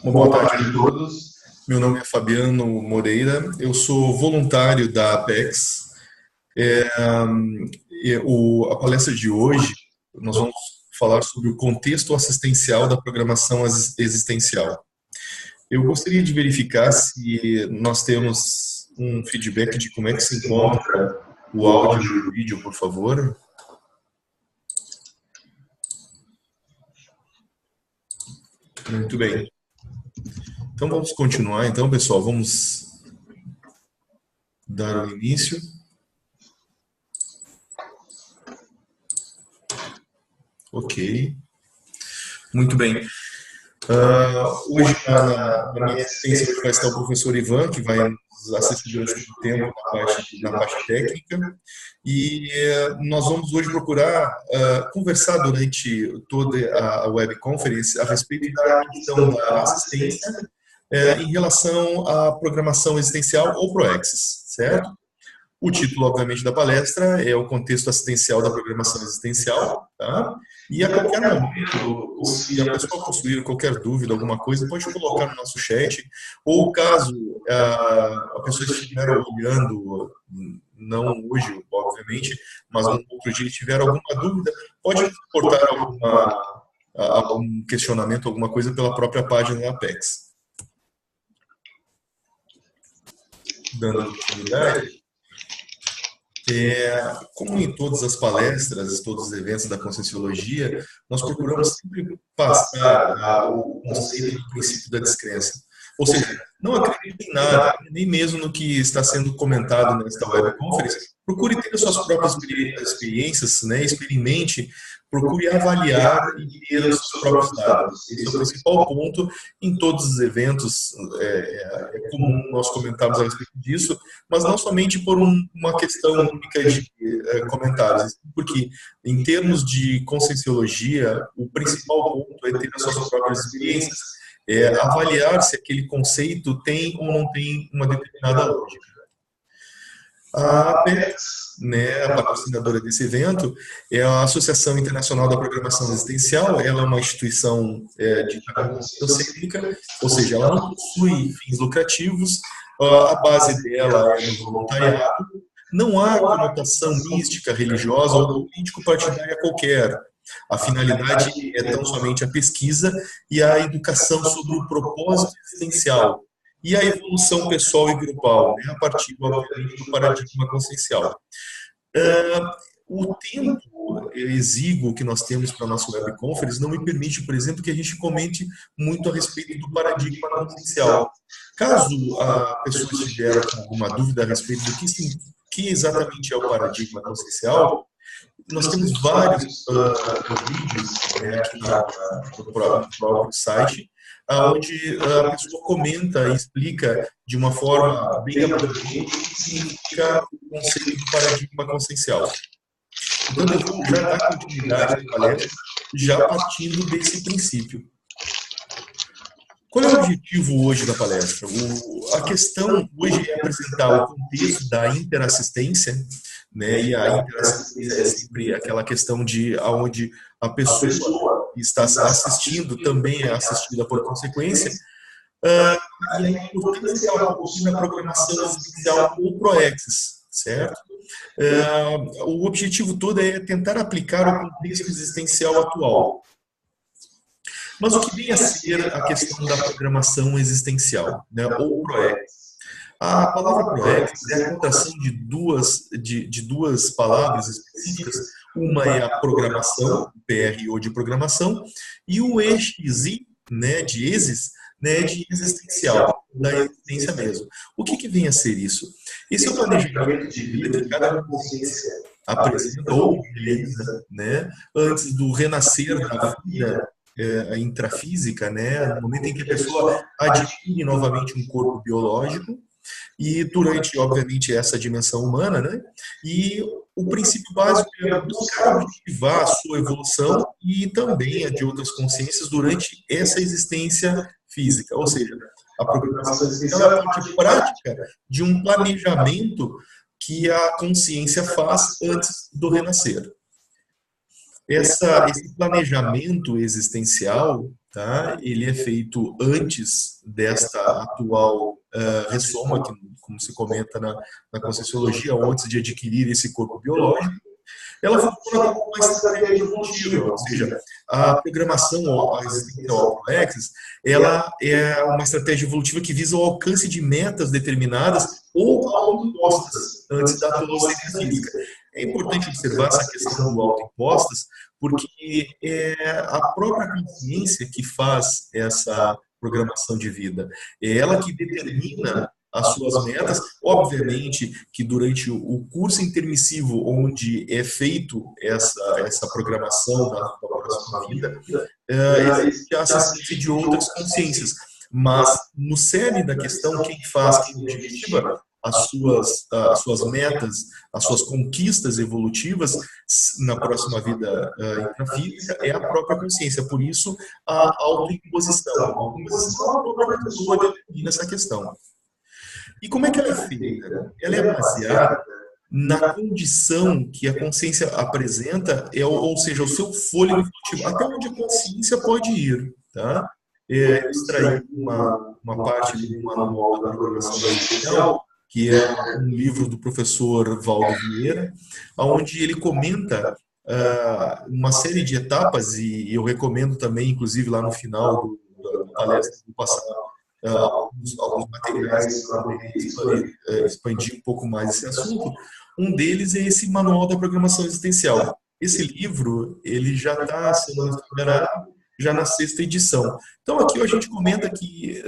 Uma boa tarde a todos. Meu nome é Fabiano Moreira, eu sou voluntário da Apex. A palestra de hoje, nós vamos falar sobre o contexto assistencial da programação existencial. Eu gostaria de verificar se nós temos um feedback de como é que se encontra o áudio e o vídeo, por favor. Muito bem. Então vamos continuar, então, pessoal, vamos dar o início. Ok. Muito bem. Hoje, na minha assistência, vai estar o professor Ivan, que vai nos assistir durante o tempo na parte técnica. E nós vamos hoje procurar conversar durante toda a webconference a respeito da questão da assistência em relação à programação existencial ou ProExis, certo? O título, obviamente, da palestra é o contexto assistencial da programação existencial, tá? E a qualquer momento, se a pessoa possuir qualquer dúvida, alguma coisa, pode colocar no nosso chat, ou caso a pessoa estiver olhando, não hoje, obviamente, mas um outro dia tiver alguma dúvida, pode reportar algum questionamento, alguma coisa pela própria página da Apex. Dando continuidade. Como em todas as palestras, todos os eventos da Conscienciologia, nós procuramos sempre passar o conceito do princípio da descrença. Ou seja, não acredite em nada, nem mesmo no que está sendo comentado nesta webconference. Procure ter as suas próprias experiências, né? Experimente, procure avaliar e ter os seus próprios dados. Esse é o principal ponto em todos os eventos. É comum nós comentarmos a respeito disso, mas não somente por uma questão única de comentários, porque em termos de Conscienciologia, o principal ponto é ter as suas próprias experiências, avaliar se aquele conceito tem ou não tem uma determinada lógica. A Apex, né, a patrocinadora desse evento, é a Associação Internacional da Programação Existencial. Ela é uma instituição de técnica, ou seja, ela não possui fins lucrativos, a base dela é no voluntariado, não há conotação mística, religiosa ou político-partidária qualquer. A finalidade é tão somente a pesquisa e a educação sobre o propósito existencial e a evolução pessoal e grupal, né, a partir, obviamente, do paradigma consciencial. O tempo exíguo que nós temos para a nossa webconference não me permite, por exemplo, que a gente comente muito a respeito do paradigma consciencial. Caso a pessoa estiver com alguma dúvida a respeito do que exatamente é o paradigma consciencial, nós temos vários vídeos aqui no próprio site, onde a pessoa comenta e explica de uma forma bem abrangente o que significa o conceito do paradigma consciencial. Então, eu vou já dar continuidade à palestra, já partindo desse princípio. Qual é o objetivo hoje da palestra? A questão hoje é apresentar o contexto da interassistência, né? E a interassistência é sempre aquela questão de onde a pessoa está assistindo também é assistida por consequência, e a importância que ela possui na programação existencial ou ProExis, certo? O objetivo todo é tentar aplicar o contexto existencial atual. Mas o que vem a ser a questão da programação existencial, né, ou ProExis? A palavra ProExis é a contração de duas palavras específicas. Uma é a programação, PRO de programação, e o EXI, né, de exis, né, de existencial, da existência mesmo. O que vem a ser isso? Esse é o planejamento de vida que cada consciência apresenta ou realiza, né, antes do renascer da vida intrafísica, né, no momento em que a pessoa adquire novamente um corpo biológico, e durante, obviamente, essa dimensão humana, né, e o princípio básico é buscar objetivar a sua evolução e também a de outras consciências durante essa existência física, ou seja, a programação existencial é a parte prática de um planejamento que a consciência faz antes do renascer. Esse planejamento existencial, tá? Ele é feito antes desta atual ressoma, que, como se comenta na Conscienciologia, antes de adquirir esse corpo biológico. Ela funciona como uma estratégia evolutiva, ou seja, a programação, a existência ao Proexis, ela é uma estratégia evolutiva que visa o alcance de metas determinadas ou autoimpostas antes da atual ciência física. É importante observar essa questão do autoimpostas, porque é a própria consciência que faz essa programação de vida. É ela que determina as suas metas. Obviamente que durante o curso intermissivo, onde é feito essa programação da próxima vida, existe a assistência de outras consciências. Mas no cerne da questão, quem faz, quem objetiva as suas metas, as suas conquistas evolutivas na próxima vida intrafísica é a própria consciência. Por isso, a autoimposição. A autoimposição é a própria pessoa que determina essa questão. E como é que ela é feita? Ela é baseada na condição que a consciência apresenta, ou seja, o seu fôlego evolutivo, até onde a consciência pode ir. Tá? Eu extraí uma parte do manual da programação existencial, que é um livro do professor Valdo Vieira, onde ele comenta uma série de etapas, e eu recomendo também, inclusive lá no final da palestra do passado, alguns materiais para poder expandir um pouco mais esse assunto. Um deles é esse manual da programação existencial. Esse livro, ele já está sendo explorado já na 6ª edição. Então, aqui a gente comenta que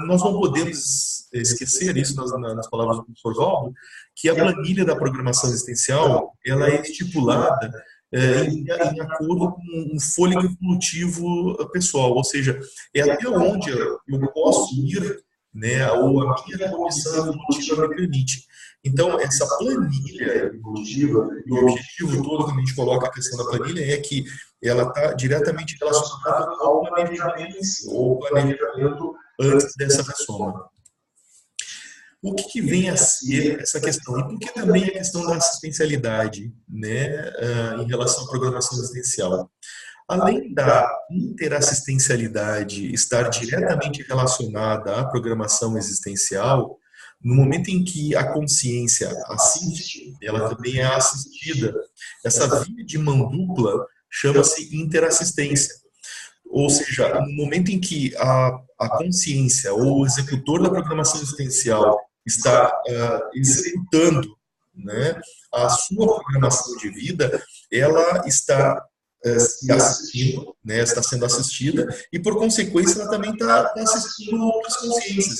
nós não podemos esquecer isso nas palavras do professor Valdo, que a planilha da programação existencial, ela é estipulada em acordo com um fôlego evolutivo pessoal, ou seja, é até onde eu posso ir, né, ou a minha condição evolutiva me permite. Então, essa planilha evolutiva, e o objetivo todo que a gente coloca a questão da planilha é que ela está diretamente relacionada ao planejamento em si, ou planejamento antes dessa ressoma. O que vem a ser essa questão? E por que também a questão da assistencialidade, né, em relação à programação existencial? Além da interassistencialidade estar diretamente relacionada à programação existencial, no momento em que a consciência assiste, ela também é assistida. Essa via de mão dupla chama-se interassistência. Ou seja, no momento em que a consciência ou o executor da programação existencial está executando, né, a sua programação de vida, ela está se assistindo, né, está sendo assistida, e por consequência ela também está assistindo outras consciências.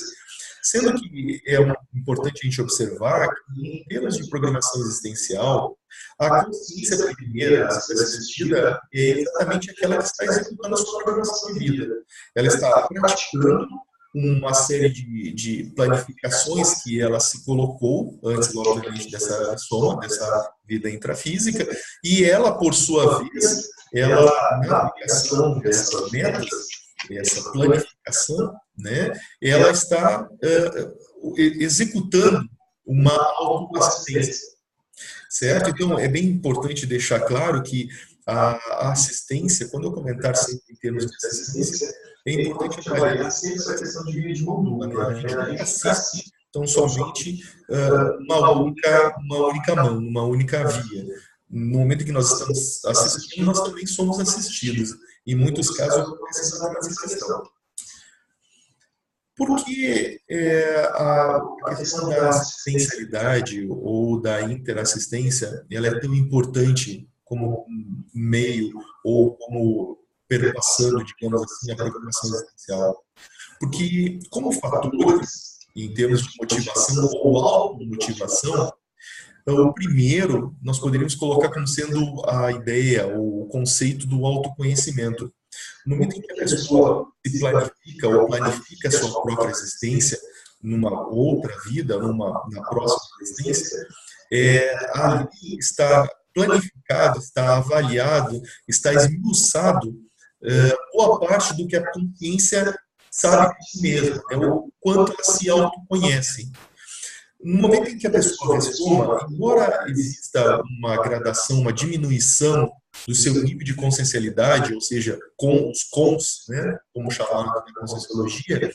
Sendo que é importante a gente observar que em termos de programação existencial, a consciência primeira a ser assistida é exatamente aquela que está executando a sua programação de vida. Ela está praticando uma série de planificações que ela se colocou antes, obviamente, dessa soma, dessa vida intrafísica, e ela, por sua vez, ela, na aplicação dessas metas, essa planificação, né, ela está executando uma autoassistência, certo? Então, é bem importante deixar claro que a assistência, quando eu comentar sempre em termos de assistência, é importante avaliar sempre essa questão de via de mão dupla, né? A gente não assiste tão somente uma única mão, uma única via. No momento que nós estamos assistindo, nós também somos assistidos. Em muitos casos, acontece exatamente essa questão. Por que a questão da assistencialidade ou da interassistência ela é tão importante como meio ou como perpassando, digamos assim, a programação existencial? Porque, como fatores, em termos de motivação ou automotivação, o primeiro nós poderíamos colocar como sendo a ideia, o conceito do autoconhecimento. No momento em que a pessoa se planifica ou planifica a sua própria existência numa outra vida, na próxima existência, ali está planificado, está avaliado, está esmiuçado boa parte do que a consciência sabe de si mesma, o quanto ela se autoconhece. No momento em que a pessoa ressoma, embora exista uma gradação, uma diminuição do seu nível de consciencialidade, ou seja, com os cons, né, como chamamos na conscienciologia,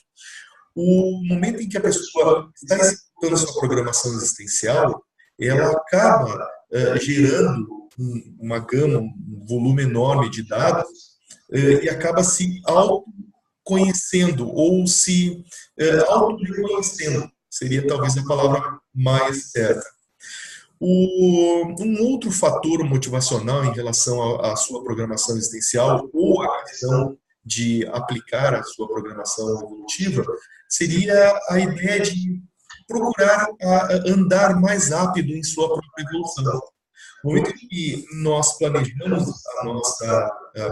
o momento em que a pessoa está executando sua programação existencial, ela acaba gerando uma gama, um volume enorme de dados e acaba se autoconhecendo ou se auto-reconhecendo, seria talvez a palavra mais certa. Um outro fator motivacional em relação à sua programação existencial ou a questão de aplicar a sua programação evolutiva seria a ideia de procurar andar mais rápido em sua própria evolução. No momento em que nós planejamos a nossa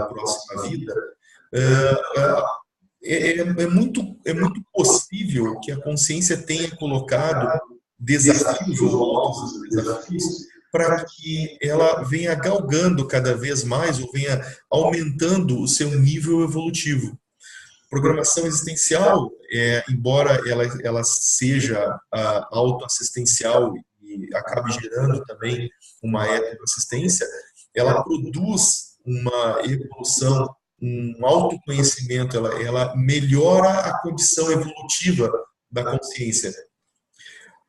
próxima vida, é muito possível que a consciência tenha colocado desafios ou altos desafios para que ela venha galgando cada vez mais ou venha aumentando o seu nível evolutivo. Programação existencial, embora ela seja autoassistencial e acabe gerando também uma autoassistência, ela produz uma evolução, um autoconhecimento, ela melhora a condição evolutiva da consciência.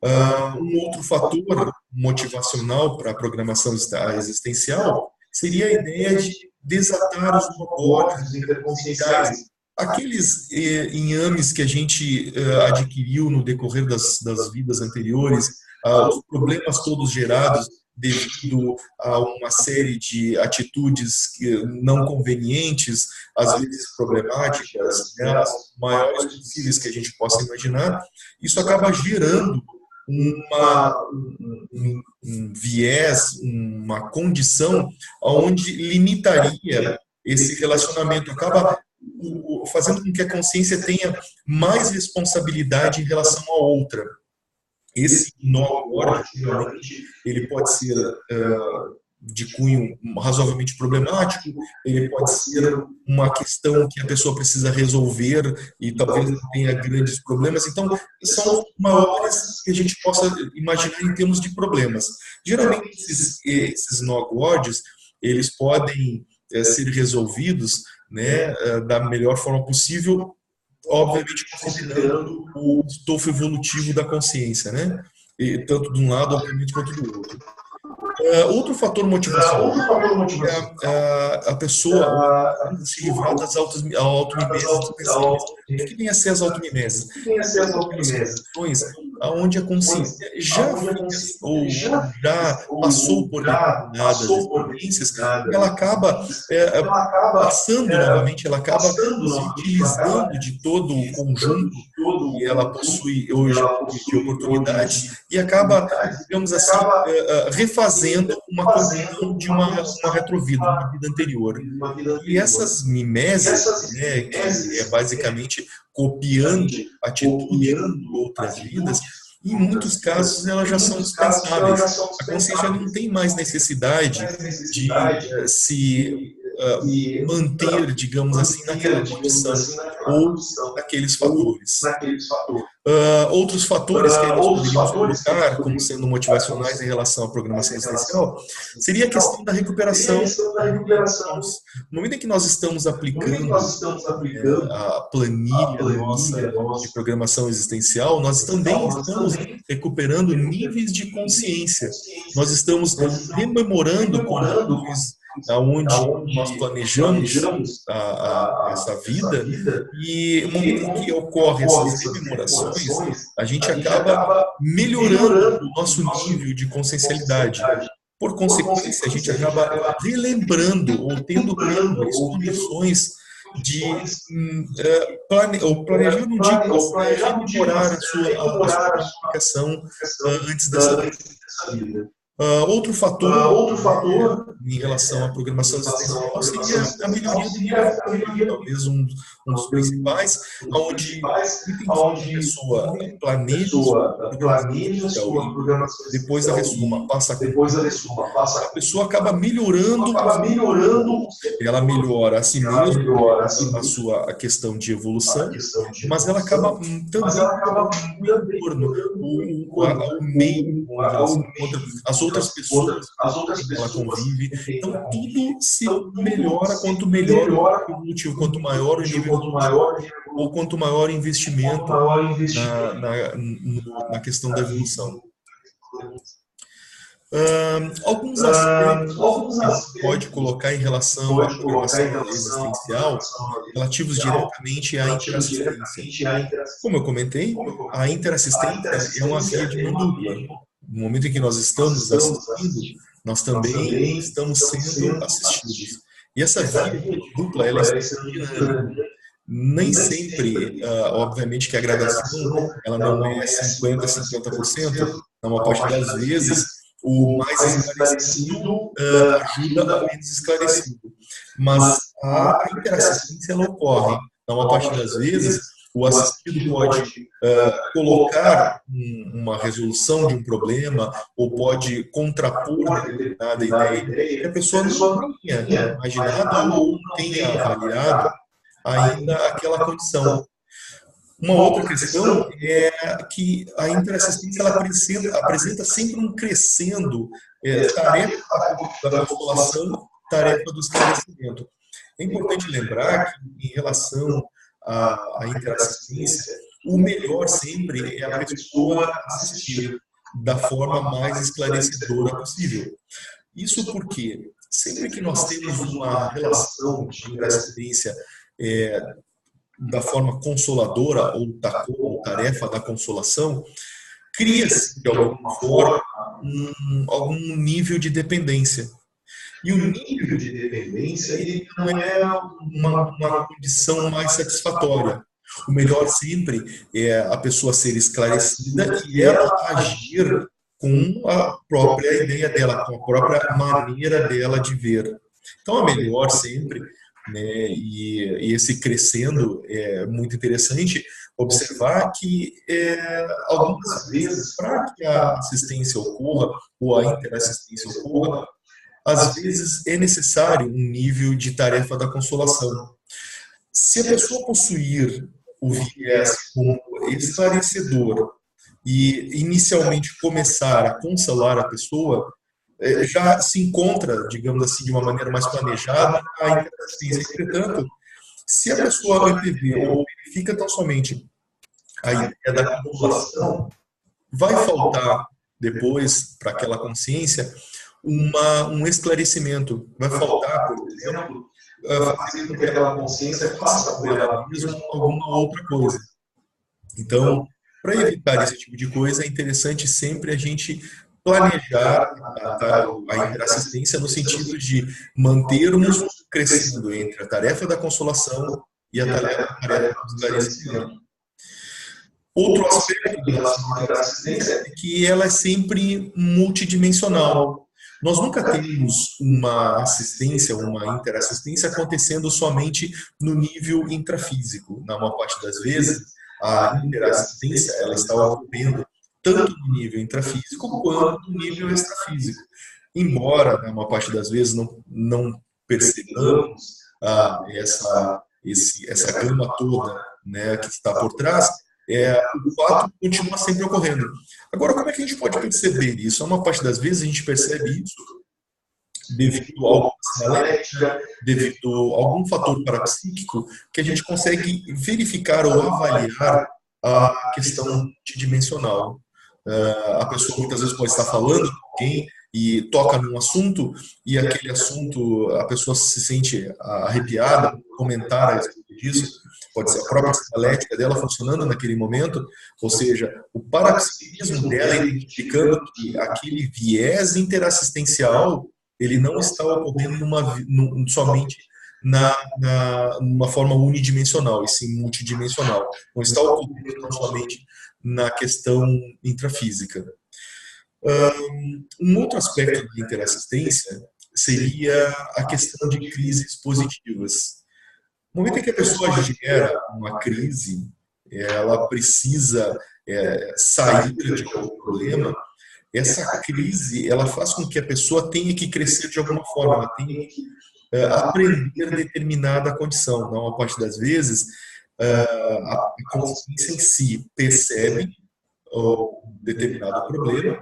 Um outro fator motivacional para a programação existencial seria a ideia de desatar os robôs interconscienciais, aqueles inhames que a gente adquiriu no decorrer das vidas anteriores, os problemas todos gerados devido a uma série de atitudes não convenientes, às vezes problemáticas, né, as maiores possíveis que a gente possa imaginar, isso acaba gerando um viés, uma condição onde limitaria esse relacionamento, acaba fazendo com que a consciência tenha mais responsabilidade em relação à outra. Esse nó geralmente, ele pode ser de cunho razoavelmente problemático, ele pode ser uma questão que a pessoa precisa resolver e talvez não tenha grandes problemas. Então, são maiores que a gente possa imaginar em termos de problemas. Geralmente, esses nó-gordes, eles podem ser resolvidos, né, da melhor forma possível, obviamente considerando o estofo evolutivo da consciência, né? E tanto de um lado, obviamente, quanto do outro. Outro fator motivacional é a pessoa se livrar das automimeses. O que vem a ser as automimeses? Onde a consciência já fez ou já passou por determinadas experiências, ela acaba passando novamente, ela acaba se utilizando de todo o conjunto que ela possui hoje de oportunidades e acaba, digamos assim, refazendo uma condição de uma retrovida, uma vida anterior. E essas mimeses, né, que é basicamente copiando atitudes de outras vidas, em muitos casos elas já são dispensáveis. A consciência não tem mais necessidade de se manter, digamos assim, naquela condição ou naqueles fatores. Outros fatores que nós poderíamos colocar como sendo motivacionais em relação à programação existencial seria a questão da recuperação. No momento em que nós estamos aplicando a planilha nossa de programação existencial, nós também estamos recuperando níveis de consciência. Nós estamos rememorando condições onde nós planejamos essa vida, e no momento em que ocorrem essas rememorações, a gente acaba melhorando o nosso nível de consciencialidade. Por consequência, a gente acaba relembrando ou tendo melhores condições de planejar, não digo, rememorar a sua aplicação antes dessa vida. Outro fator em relação à programação existencial seria a melhoria do nível, talvez um dos principais, onde a pessoa planeja sua programação depois da ressuma, a pessoa acaba melhorando, ela melhora a si mesma, a questão de evolução, mas ela acaba também o entorno, o meio, as outras pessoas que ela convive. Então, tudo se melhora, quanto melhor o evolutivo, quanto maior o nível ou quanto maior o investimento na questão da evolução. Alguns aspectos que a gente pode colocar em relação à programação existencial relativos diretamente à interassistência. Como eu comentei, a interassistência é uma via de mão dupla. No momento em que nós estamos assistindo, nós também estamos sendo assistidos. E essa via dupla, ela é dinâmica. Nem sempre, obviamente que a gradação, ela não é 50%, 50%, na maior parte das vezes, o mais esclarecido ajuda o menos esclarecido. Mas a interassistência, ela ocorre. Na maior parte das vezes, o assistido pode colocar uma resolução de um problema ou pode contrapor determinada ideia que a pessoa não tenha imaginado ou não tenha avaliado ainda aquela condição. Uma outra questão é que a interassistência ela apresenta sempre um crescendo, tarefa da consolação, tarefa do esclarecimento. É importante lembrar que, em relação à interassistência, o melhor sempre é a pessoa assistir da forma mais esclarecedora possível. Isso porque, sempre que nós temos uma relação de interassistência da forma consoladora ou da tarefa da consolação, cria-se, de alguma forma, algum nível de dependência. E o nível de dependência ele não é uma condição mais satisfatória. O melhor sempre é a pessoa ser esclarecida e ela agir com a própria ideia dela, com a própria maneira dela de ver. Então, a melhor sempre, né, e esse crescendo é muito interessante observar que algumas vezes, para que a assistência ocorra ou a interassistência ocorra, às vezes é necessário um nível de tarefa da consolação. Se a pessoa possuir o viés como esclarecedor e inicialmente começar a consolar a pessoa, já se encontra, digamos assim, de uma maneira mais planejada a interassistência. Entretanto, se a pessoa antever ou verifica tão somente a ideia da consolação, vai faltar depois, para aquela consciência, um esclarecimento. Vai faltar, por exemplo, fazer com que aquela consciência faça por ela mesma alguma outra coisa. Então, para evitar esse tipo de coisa, é interessante sempre a gente planejar a interassistência no sentido de mantermos crescendo entre a tarefa da consolação e a tarefa do esclarecimento. Outro aspecto em relação à interassistência é que ela é sempre multidimensional. Nós nunca temos uma assistência, uma interassistência acontecendo somente no nível intrafísico. Na maior parte das vezes, a interassistência ela está ocorrendo tanto no nível intrafísico quanto no nível extrafísico. Embora, na maior parte das vezes, não percebamos essa gama toda, né, que está por trás, o fato continua sempre ocorrendo. Agora, como é que a gente pode perceber isso? A maior parte das vezes a gente percebe isso devido a alguma dialética, devido a algum fator parapsíquico que a gente consegue verificar ou avaliar a questão multidimensional. A pessoa muitas vezes pode estar falando com alguém e toca num assunto e aquele assunto, a pessoa se sente arrepiada, comentar a respeito disso, pode ser a própria dialética dela funcionando naquele momento, ou seja, o parapsiquismo dela identificando que aquele viés interassistencial ele não está ocorrendo somente numa forma unidimensional, e sim multidimensional. Não está ocorrendo não somente na questão intrafísica. Um outro aspecto da interassistência seria a questão de crises positivas. No momento em que a pessoa gera uma crise, ela precisa sair de algum problema, essa crise ela faz com que a pessoa tenha que crescer de alguma forma, ela tenha que aprender determinada condição. Na maior parte das vezes, a consciência em si percebe um determinado problema,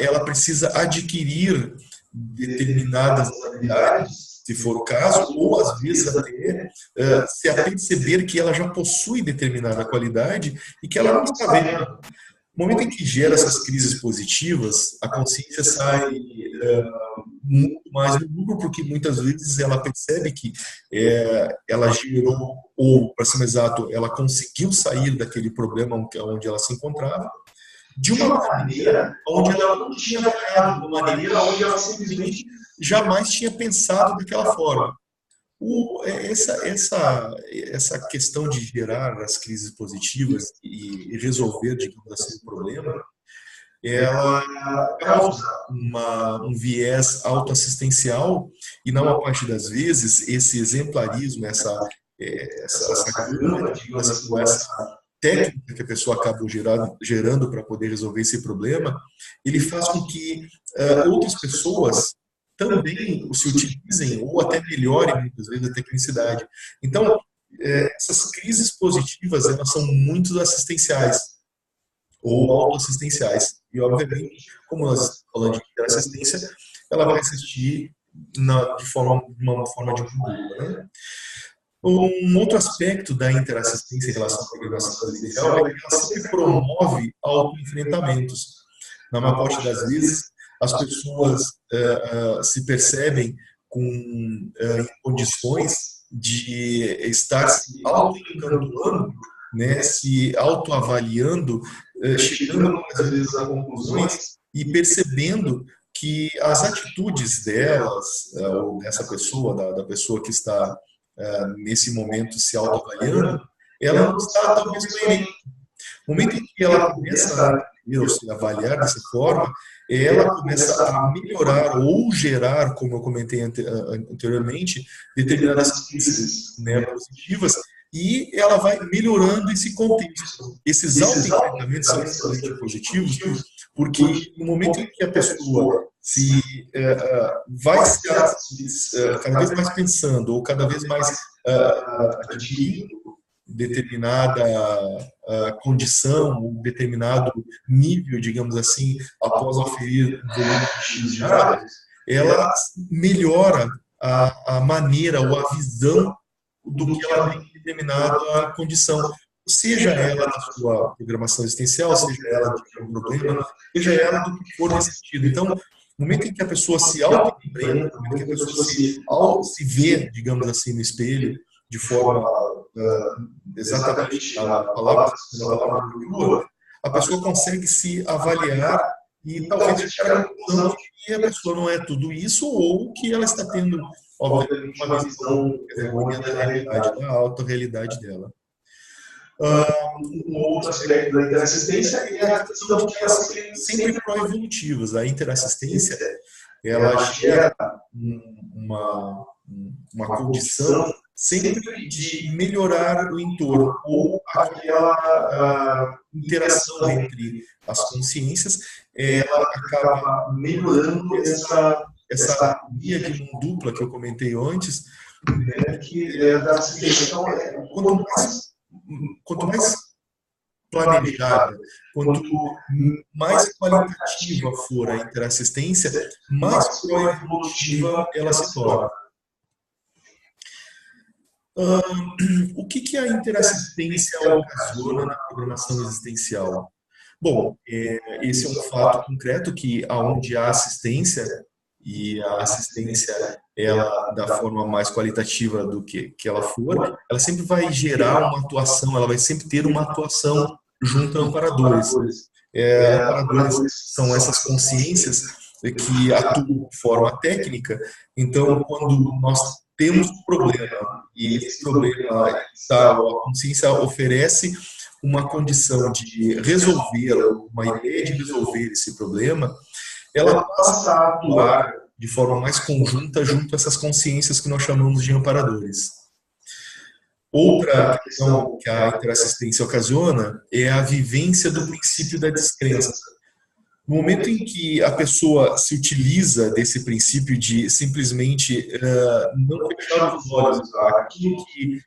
ela precisa adquirir determinadas habilidades, se for o caso, ou às vezes até se aperceber que ela já possui determinada qualidade e que ela não está vendo. No momento em que gera essas crises positivas, a consciência sai muito mais no lucro, porque muitas vezes ela percebe que ela gerou, ou, para ser mais exato, ela conseguiu sair daquele problema onde ela se encontrava, de uma maneira onde ela não tinha falhado, de uma maneira onde ela simplesmente jamais tinha pensado daquela forma. Essa questão de gerar as crises positivas e resolver, digamos assim, o problema, ela causa um viés autoassistencial e, na maior parte das vezes, esse exemplarismo, essa gama, digamos assim, ou essa técnica que a pessoa acaba gerando para poder resolver esse problema, ele faz com que outras pessoas também se utilizem ou até melhorem muitas vezes a tecnicidade. Então, essas crises positivas, elas são muito assistenciais ou autoassistenciais. E, obviamente, como nós estamos falando de assistência, ela vai assistir de uma forma de Google, né? Um outro aspecto da interassistência em relação à programação residencial é que ela sempre promove autoenfrentamentos. Na maior parte das vezes, as pessoas se percebem em condições de estar se auto-encantando, né, se autoavaliando, chegando muitas vezes a conclusões e percebendo que as atitudes delas, ou dessa pessoa, da pessoa que está nesse momento se autoavaliando, ela não está talvez coerente. No momento em que ela começa a se avaliar dessa forma, ela começa a melhorar ou gerar, como eu comentei anteriormente, determinadas crises, né, positivas, e ela vai melhorando esse contexto. Esses autoenfrentamentos são extremamente positivos, porque no momento em que a pessoa vai cada vez mais pensando, ou cada vez mais adquirindo determinada condição, um determinado nível, digamos assim, após oferir volume X de dados, ela melhora a maneira ou a visão do que ela tem em determinada condição, seja ela da sua programação existencial, seja ela de um problema, seja ela do que for nesse sentido. Então, no momento em que a pessoa se auto-empreende, no momento em que a pessoa se vê, digamos assim, no espelho, de forma exatamente a palavra crua, a pessoa consegue se avaliar e talvez chegar à conclusão que a pessoa não é tudo isso, ou que ela está tendo, obviamente, uma visão errônea da realidade, da autorrealidade dela. Um outro aspecto da interassistência é a questão de que elas são sempre pró-evolutivas. A interassistência, ela gera uma condição sempre de melhorar o entorno, ou aquela interação entre as consciências, ela acaba melhorando essa via de mão dupla que eu comentei antes, né, que é da assistência. Então, quanto mais planejada, quanto mais qualitativa for a interassistência, mais pró-evolutiva ela se torna. O que a interassistência ocasiona na programação existencial? Bom, esse é um fato concreto que aonde há assistência, e a assistência, ela, da forma mais qualitativa do que ela for, ela sempre vai gerar uma atuação, ela vai sempre ter uma atuação junto a amparadores. Amparadores são essas consciências que atuam de forma técnica. Então, quando nós temos um problema, e esse problema a consciência oferece uma condição de resolver, uma ideia de resolver esse problema, ela passa a atuar de forma mais conjunta junto a essas consciências que nós chamamos de amparadores. Outra questão que a interassistência ocasiona é a vivência do princípio da descrença. No momento em que a pessoa se utiliza desse princípio de simplesmente não fechar os olhos àquilo que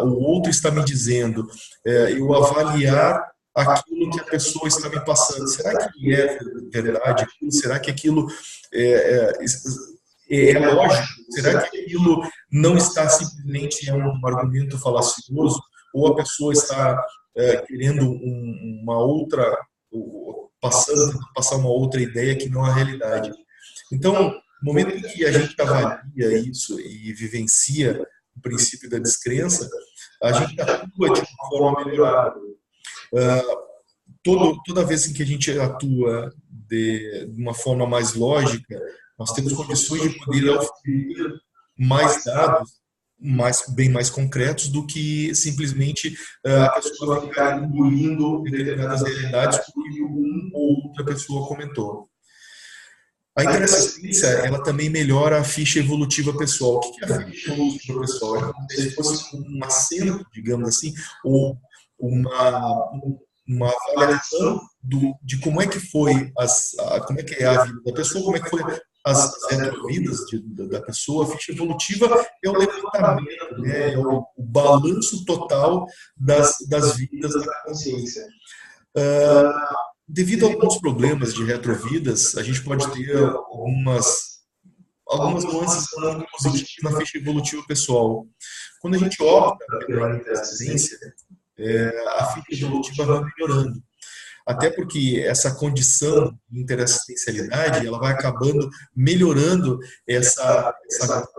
o outro está me dizendo, eu avaliar aquilo que a pessoa está me passando. Será que é verdade aquilo? Será que aquilo é lógico? Será que aquilo não está simplesmente um argumento falacioso? Ou a pessoa está querendo uma outra, passar uma outra ideia que não é a realidade? Então, no momento em que a gente avalia isso e vivencia o princípio da descrença, a gente atua de uma forma melhorada. Toda vez em que a gente atua de uma forma mais lógica, nós temos condições de poder oferecer mais dados, bem mais concretos do que simplesmente a pessoa ficar engolindo determinadas realidades porque uma ou outra pessoa comentou. A interassistência, ela também melhora a ficha evolutiva pessoal. O que é a ficha evolutiva pessoal? É como se fosse um acento, digamos assim, ou uma avaliação de como é que foi como é que é a vida da pessoa, como é que foi as retrovidas da pessoa. A ficha evolutiva é o levantamento, né, é o balanço total das vidas da consciência. Devido a alguns problemas de retrovidas, a gente pode ter algumas nuances não positivas na ficha evolutiva pessoal. Quando a gente opta pela interassistência, a ficha evolutiva vai melhorando. Até porque essa condição de interassistencialidade, ela vai acabando melhorando essa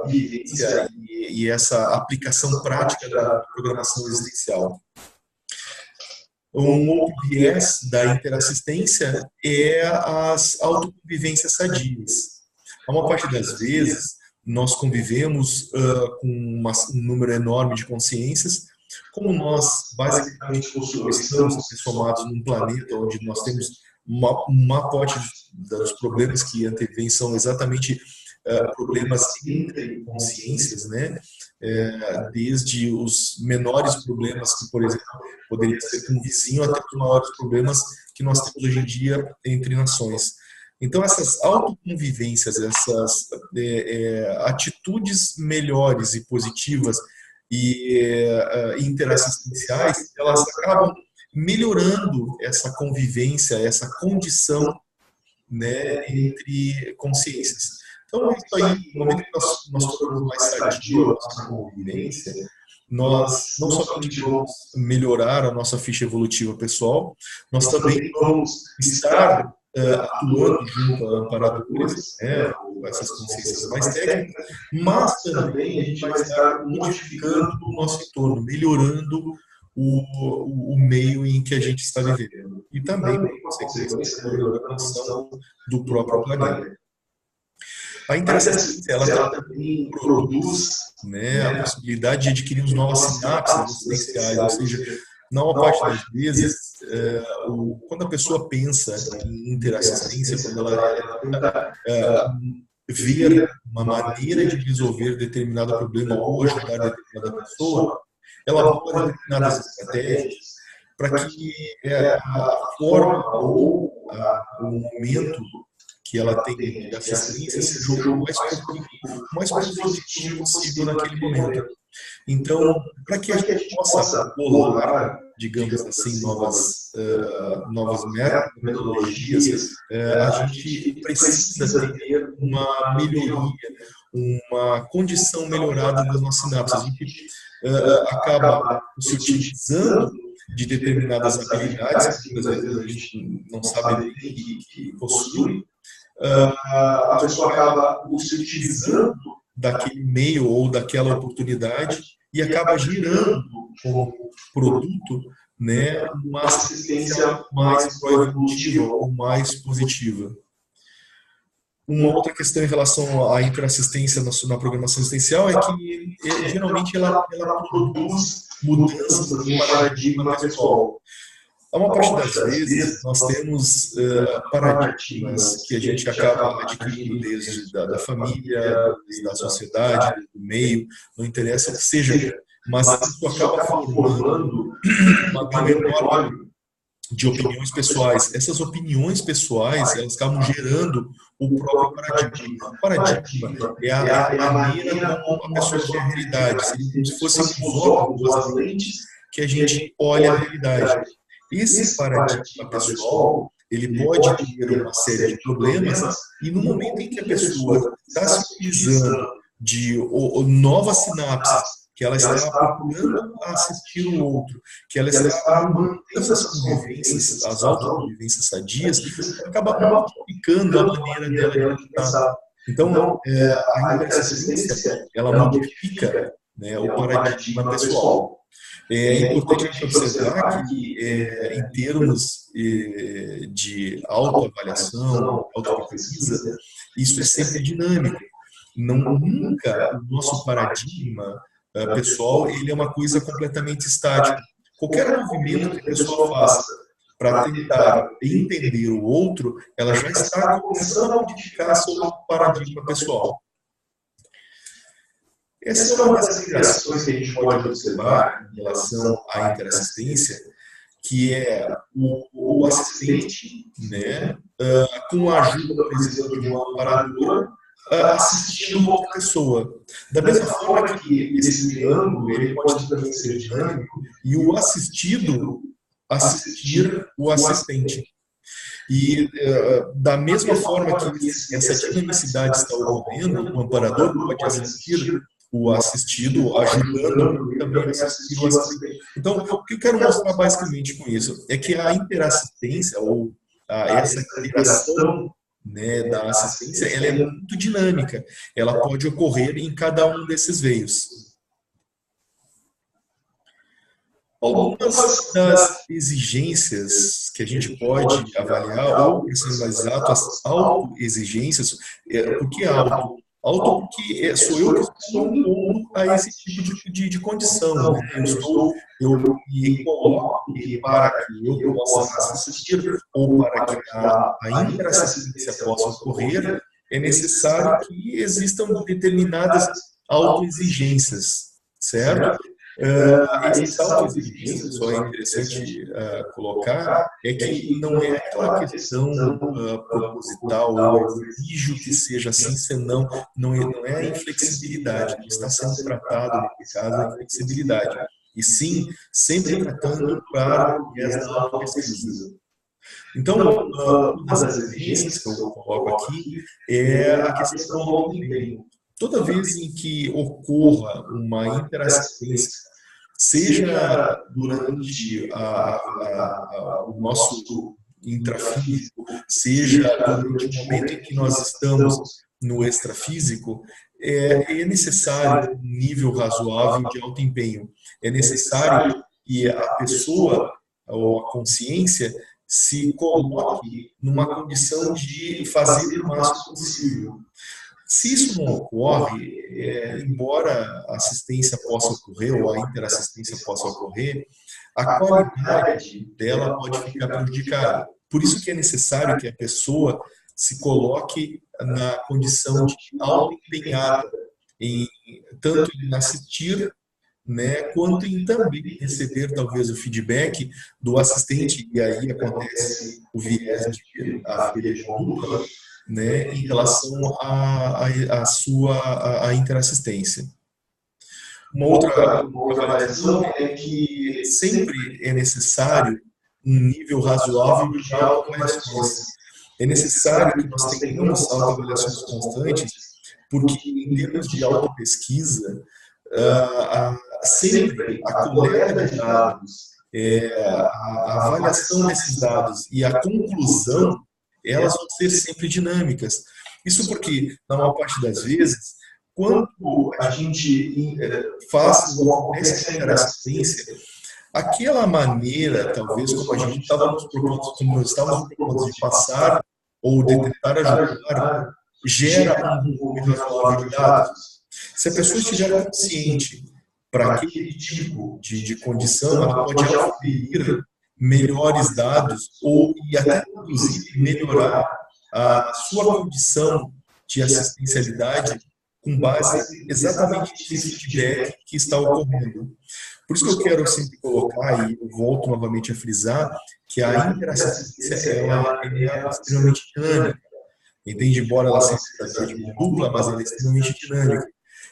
vivência e essa aplicação prática da programação existencial. Um outro viés da interassistência é as autoconvivências sadias. A maior parte das vezes, nós convivemos com um número enorme de consciências. Como nós, basicamente, estamos transformados num planeta onde nós temos uma parte dos problemas que antevêm são exatamente problemas entre consciências, né? Desde os menores problemas que, por exemplo, poderia ser com um vizinho, até os maiores problemas que nós temos hoje em dia entre nações. Então, essas autoconvivências, essas atitudes melhores e positivas e interassistenciais, elas acabam melhorando essa convivência, essa condição, né, entre consciências. Então, isso aí, no momento que nós tornamos mais sadio a nossa convivência, nós não somente vamos melhorar a nossa ficha evolutiva pessoal, nós também vamos estar atuando junto a amparadores, né, essas consciências mais técnicas, mas também a gente vai estar modificando o nosso entorno, melhorando o meio em que a gente está vivendo. E também, por consequência, melhorando a condição do próprio planeta. A interassistência, ela também produz, né, a possibilidade de adquirir novas sinapses existenciais, ou seja, na maior parte das vezes, quando a pessoa pensa em interassistência, quando ela tenta ver uma maneira de resolver determinado problema ou ajudar determinada pessoa, ela elabora determinadas estratégias para que a forma ou o momento que ela tem de assistência seja o mais positivo possível naquele momento. Então, para que a gente possa bolar, digamos assim, novas metodologias, a gente precisa ter uma melhoria, uma condição melhorada das nossas sinapses. A gente acaba se utilizando de determinadas habilidades que às vezes a gente não sabe nem que possui. A pessoa acaba se utilizando daquele meio ou daquela oportunidade e acaba gerando como produto, né, uma assistência mais proevolutiva ou mais positiva. Uma outra questão em relação à interassistência na programação existencial é que geralmente ela produz mudanças no paradigma pessoal. A maior parte das vezes, nós temos paradigmas que a gente acaba adquirindo desde da família, desde da sociedade, do meio, não interessa o que seja, mas isso acaba formando uma gama enorme de opiniões pessoais. Essas opiniões pessoais, elas acabam gerando o próprio paradigma. O paradigma é a maneira como a pessoa vê a realidade, seria como se fossem os óculos, as lentes que a gente olha a realidade. Esse paradigma pessoal, ele pode ter uma série de problemas e no momento em que a pessoa está se utilizando de novas sinapses, que ela está procurando assistir o outro, que ela está mantendo essas convivências, as autoconvivências sadias, acaba modificando a maneira dela de pensar. Então, a interassistência, ela modifica, né, o paradigma pessoal. É importante a gente observar que, em termos de autoavaliação, autopesquisa, isso é sempre dinâmico. Nunca o nosso paradigma pessoal ele é uma coisa completamente estática. Qualquer movimento que a pessoa faça para tentar entender o outro, ela já está começando a modificar seu paradigma pessoal. Essa é uma das criações que a gente pode observar em relação à interassistência, que é o assistente, né, com a ajuda, por exemplo, de um amparador, assistindo outra pessoa. Da mesma forma que esse triângulo ele pode também ser dinâmico e o assistido assistir o assistente. E da mesma forma que essa dinamicidade está ocorrendo, o amparador pode assistir o assistido, ajudando também a assistir o assistente. Então, o que eu quero mostrar basicamente com isso é que a interassistência, ou essa interação, né, da assistência, ela é muito dinâmica. Ela pode ocorrer em cada um desses veios. Algumas das exigências que a gente pode avaliar, ou, para ser mais exato, as autoexigências, por que auto? Auto porque sou eu que estou impondo a esse tipo de condição. Né? Eu me coloco para que eu possa assistir ou para que a interassistência possa ocorrer, é necessário que existam determinadas autoexigências, certo? Essas autoexigências, só é interessante colocar, é que não é aquela questão proposital, ou eu exijo que seja assim, senão não é a inflexibilidade, que está sendo tratado nesse caso a inflexibilidade, e sim, sempre tratando para o viés da autopesquisa. Então, uma das exigências que eu coloco aqui é a questão do autoempenho. Toda vez em que ocorra uma interassistência, seja durante o nosso intrafísico, seja durante o momento em que nós estamos no extrafísico, é necessário um nível razoável de autoempenho. É necessário que a pessoa ou a consciência se coloque numa condição de fazer o máximo possível. Se isso não ocorre, embora a assistência possa ocorrer, ou a interassistência possa ocorrer, a qualidade dela pode ficar prejudicada. Por isso que é necessário que a pessoa se coloque na condição de auto-empenhada, tanto em assistir, né, quanto em também receber talvez o feedback do assistente, e aí acontece o viés de filha de mão dupla, né, em relação à interassistência. Uma outra avaliação é que sempre é necessário um nível razoável de autoavaliações. É necessário que nós tenhamos autoavaliações constantes, porque em termos de autopesquisa, sempre a coleta de dados, a avaliação desses dados e a conclusão, elas vão ser sempre dinâmicas. Isso porque, na maior parte das vezes, quando a gente faz ou acontece a interassistência, aquela maneira, talvez, como a gente estávamos propondo de passar ou de tentar ajudar, gera um volume razoável de dados. Se a pessoa estiver consciente para aquele tipo de condição, ela pode aferir melhores dados e até, inclusive, melhorar a sua condição de assistencialidade com base exatamente nesse feedback que está ocorrendo. Por isso que eu quero sempre colocar, e eu volto novamente a frisar, que a interassistência ela é extremamente dinâmica. Entende? Embora ela seja de mão dupla, mas ela é extremamente dinâmica.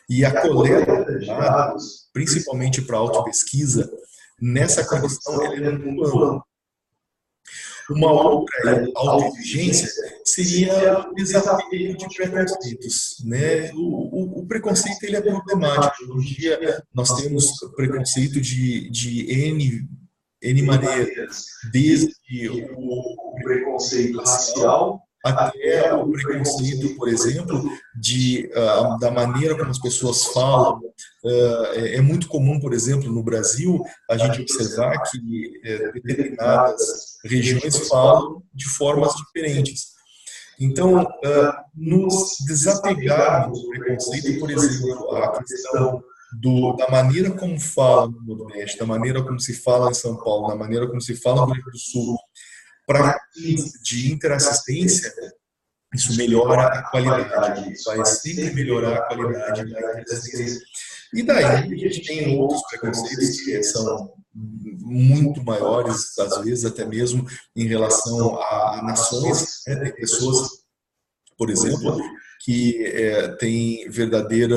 E a coleta de dados, principalmente para a autopesquisa, nessa condição ela é muito ampla. Uma outra autoexigência seria o desapego de preconceitos, né? O preconceito ele é problemático. Hoje em dia nós temos preconceito de N maneiras, desde o preconceito racial até o preconceito, por exemplo, da maneira como as pessoas falam. É muito comum, por exemplo, no Brasil, a gente observar que determinadas regiões falam de formas diferentes. Então, nos desapegarmos do preconceito, por exemplo, a questão da maneira como fala no Nordeste, da maneira como se fala em São Paulo, da maneira como se fala no Rio Grande do Sul, para fins de interassistência, isso melhora a qualidade, vai sempre melhorar a qualidade da interassistência. E daí a gente tem outros preconceitos que são muito maiores, às vezes até mesmo em relação a nações, né? Tem pessoas, por exemplo, que têm verdadeira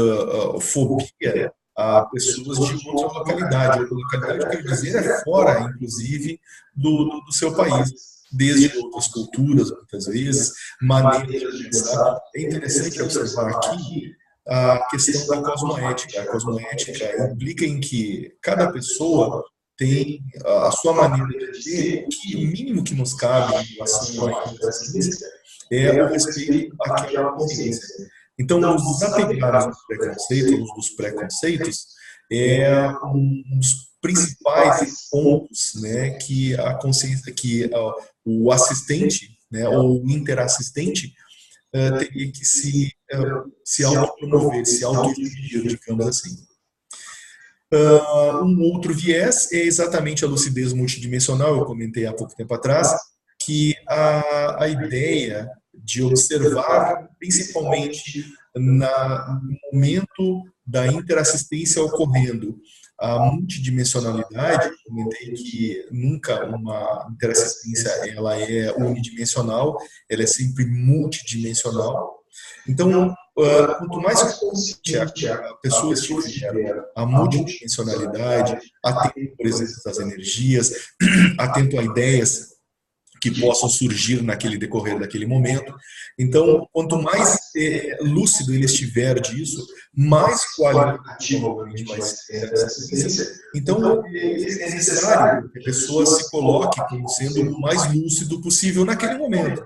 fobia a pessoas de outra localidade. Outra localidade, quer dizer, é fora, inclusive, do seu país, desde outras culturas, muitas vezes, maneiras de pensar. É interessante observar aqui a questão da cosmoética. A cosmoética implica em que cada pessoa tem a sua maneira de ser, que o mínimo que nos cabe em relação à inteligência é o respeito àquela consciência. Então, nos desapegarmos dos preconceitos é um dos principais pontos, né, que a consciência, que o assistente, né, ou o interassistente teria que se autopromover, se autoexigir, digamos assim. Um outro viés é exatamente a lucidez multidimensional, eu comentei há pouco tempo atrás, que a ideia de observar, principalmente no momento da interassistência ocorrendo, a multidimensionalidade, comentei que nunca uma interassistência ela é unidimensional, ela é sempre multidimensional. Então, quanto mais consciente a pessoa estiver a multidimensionalidade, atento, por exemplo, às energias, atento a ideias que possam surgir naquele decorrer daquele momento. Então, quanto mais lúcido ele estiver disso, mais qualitativo vai ser essa ciência. Então, é necessário que a pessoa se coloque como sendo o mais lúcido possível naquele momento.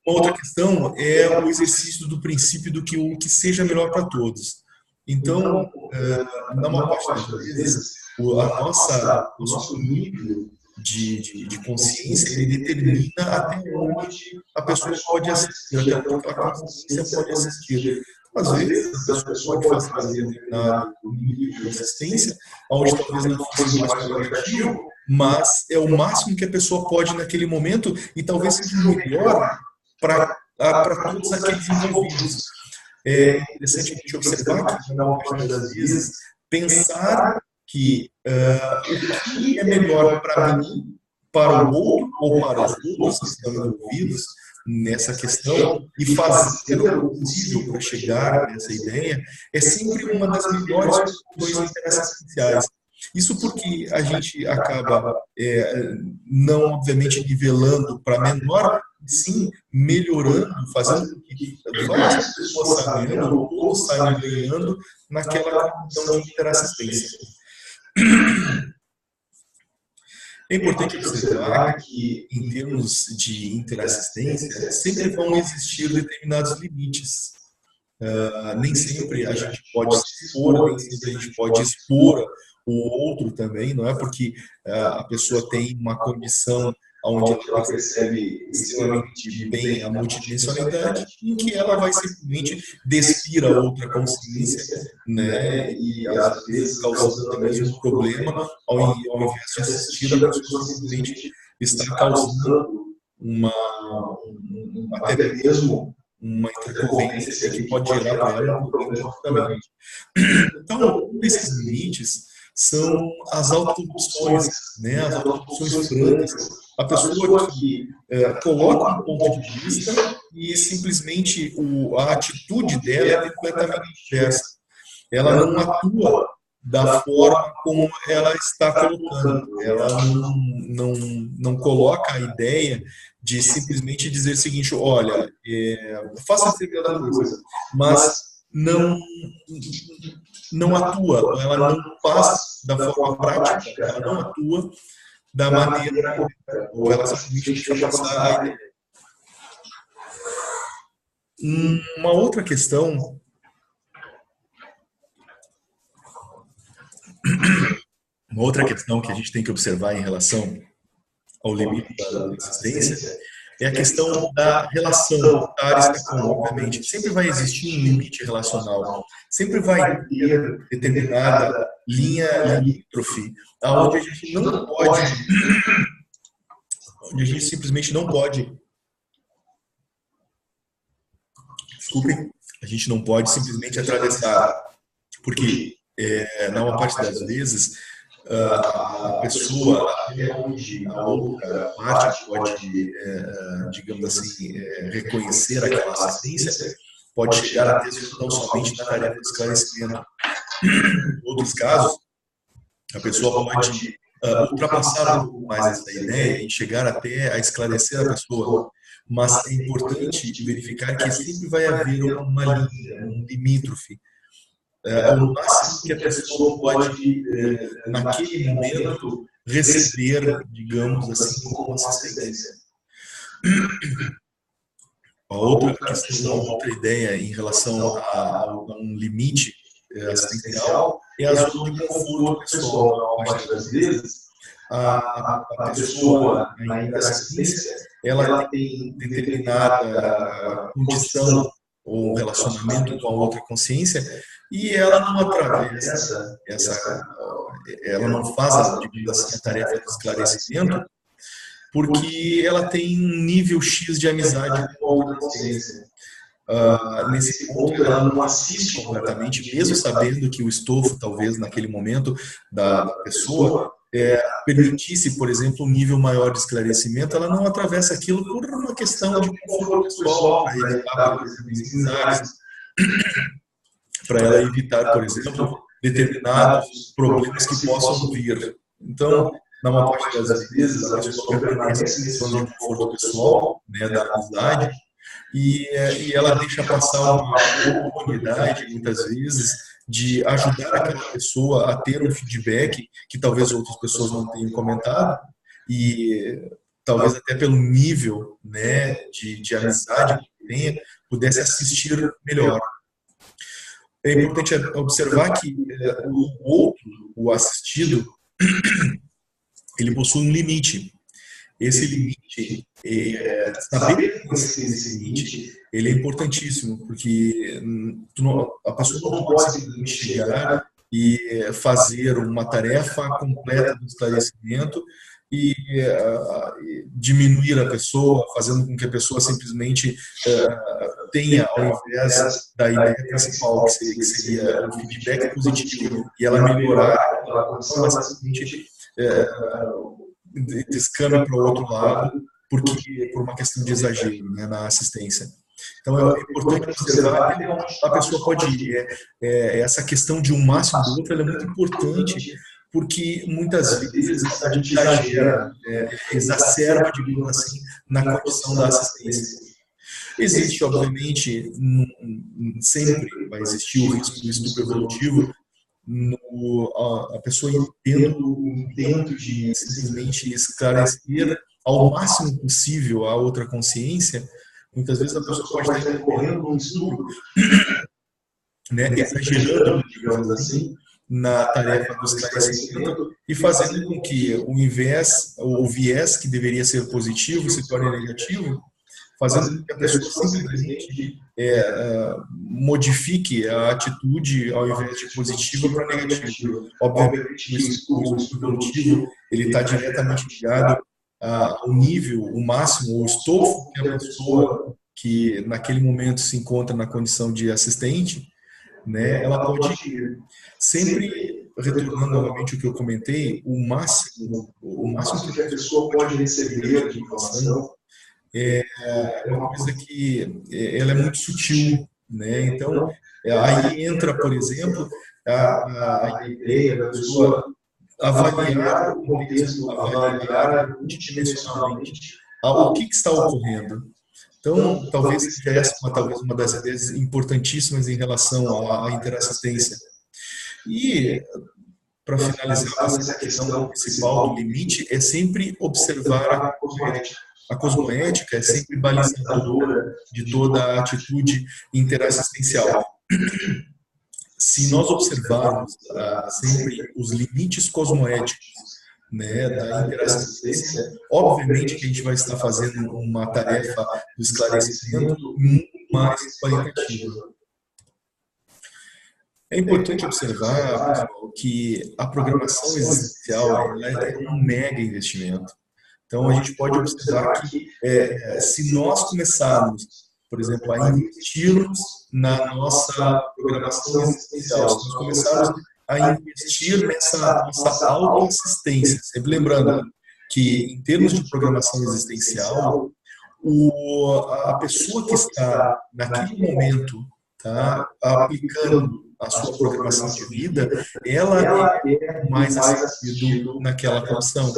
Uma outra questão é o exercício do princípio do que o que seja melhor para todos. Então, na maior parte das vezes, o nosso nível de consciência, ele determina até onde a pessoa pode assistir, até onde a consciência pode assistir. Às vezes, a pessoa pode fazer determinado nível de assistência, onde talvez não fosse mais qualitativo, mas é o máximo que a pessoa pode naquele momento e talvez seja melhor para todos aqueles envolvidos. É interessante a gente observar que, na maior parte das vezes, pensar que o que é melhor para mim, para o outro ou para os outros que estão envolvidos nessa questão e fazer o possível para chegar nessa ideia é sempre uma das melhores questões interassistenciais. Isso porque a gente acaba não, obviamente, nivelando para menor, sim melhorando, fazendo com que várias pessoas saiam ganhando, ou todos saiam ganhando naquela condição de interassistência. É importante observar que, em termos de interassistência, sempre vão existir determinados limites. Nem sempre a gente pode se expor, nem sempre a gente pode expor o outro também, não é porque a pessoa tem uma condição onde ela percebe extremamente bem a multidimensionalidade, em que ela vai simplesmente despir a outra consciência, né, e às vezes causando até mesmo um problema, ao invés de assistir, a pessoa simplesmente está causando até mesmo uma intercorrência que pode gerar para ela um problema também. Então, um desses limites são as autocorrupções, né, as autocorrupções francas. A pessoa que coloca um ponto de vista e simplesmente a atitude dela é completamente diversa. Ela não atua da forma como ela está colocando. Ela não coloca a ideia de simplesmente dizer o seguinte: olha, faça determinada coisa, mas não atua, ela não faz da forma prática, ela não atua da maneira correta, ou ela simplesmente deixa passar a ideia. Uma outra questão que a gente tem que observar em relação ao limite da existência é a questão da relação Ares-Cacon. Obviamente, sempre vai existir um limite relacional, sempre vai ter determinada linha limítrofe, onde a gente não pode, onde a gente simplesmente não pode, desculpe, a gente não pode simplesmente atravessar, porque na maior parte das vezes a pessoa, até onde a outra parte pode, digamos assim, reconhecer aquela assistência, pode chegar a ter tão somente na tarefa de esclarecimento. Em outros casos, a pessoa pode ultrapassar um pouco mais essa ideia e chegar até a esclarecer a pessoa. Mas é importante verificar que sempre vai haver uma linha, um limítrofe. O máximo que a pessoa pode, naquele momento, receber, digamos assim, como assistência. A outra questão, uma outra ideia em relação a um limite assistencial é a zona de conforto pessoal. Na parte das vezes, a pessoa na assistência, ela tem determinada condição ou relacionamento com a outra consciência e ela não atravessa ela não faz, digamos assim, a tarefa de esclarecimento, porque ela tem um nível X de amizade com a outra consciência. Nesse ponto, ela não assiste completamente, mesmo sabendo que o estofo, talvez, naquele momento da pessoa, permitisse, por exemplo, um nível maior de esclarecimento, ela não atravessa aquilo por uma questão de conforto pessoal, para evitar, por exemplo, inimizades, para ela evitar, por exemplo, determinados problemas que possam vir. Então, na maior parte das vezes, a pessoa permanece nesse zona de conforto pessoal, né, da amizade, e ela deixa passar uma oportunidade, muitas vezes, de ajudar aquela pessoa a ter um feedback que talvez outras pessoas não tenham comentado, e talvez até pelo nível, né, de amizade que tenha, pudesse assistir melhor. É importante observar que o outro, o assistido, ele possui um limite. Esse limite, saber reconhecer esse limite, ele é importantíssimo, porque a pessoa não pode simplesmente chegar e fazer uma tarefa completa do esclarecimento e diminuir a pessoa, fazendo com que a pessoa simplesmente tenha, ao invés da ideia principal, que seria o feedback positivo, e ela melhorar aquela condição, ela simplesmente descame para o outro lado, porque por uma questão de exagero, né, na assistência. Então é importante observar até onde a pessoa pode ir. Essa questão de um máximo do outro, ela é muito importante, porque muitas vezes a gente exagera, exacerba, digamos assim, na condição da assistência. Existe, obviamente, sempre vai existir o risco do estupro evolutivo, a pessoa tendo o intento de simplesmente esclarecer ao máximo possível a outra consciência. Muitas vezes a pessoa pode estar incorrendo num estupro, né, exagerando, digamos assim, na tarefa do esclarecimento e fazendo com que o viés que deveria ser positivo se torne negativo, fazendo com que a pessoa simplesmente modifique a atitude ao invés de positiva para negativa. Obviamente, o estupro evolutivo ele está diretamente ligado ao nível, o máximo, o estofo que a pessoa que naquele momento se encontra na condição de assistente, né, ela pode ir. Sempre retornando novamente o que eu comentei, o máximo que a pessoa pode receber de informação é uma coisa que ela é muito sutil, né? Então, aí entra, por exemplo, a ideia da pessoa avaliar o contexto, avaliar multidimensionalmente o que está ocorrendo. Então, talvez seja essa talvez uma das ideias importantíssimas em relação à interassistência. E, para finalizar, essa questão principal do limite é sempre observar a cosmoética. A cosmoética é sempre balizadora de toda a atitude interassistencial. Se nós observarmos sempre os limites cosmoéticos, né, da interassistência, obviamente que a gente vai estar fazendo uma tarefa do esclarecimento muito mais qualitativa. É importante observar, pessoal, que a programação existencial é um mega investimento. Então, a gente pode observar que se nós começarmos, por exemplo, a investirmos na nossa programação existencial, se nós começarmos a investir nessa nossa autoassistência, sempre lembrando que, em termos de programação existencial, a pessoa que está, naquele momento, aplicando a sua programação de vida, ela é mais assistida naquela condição.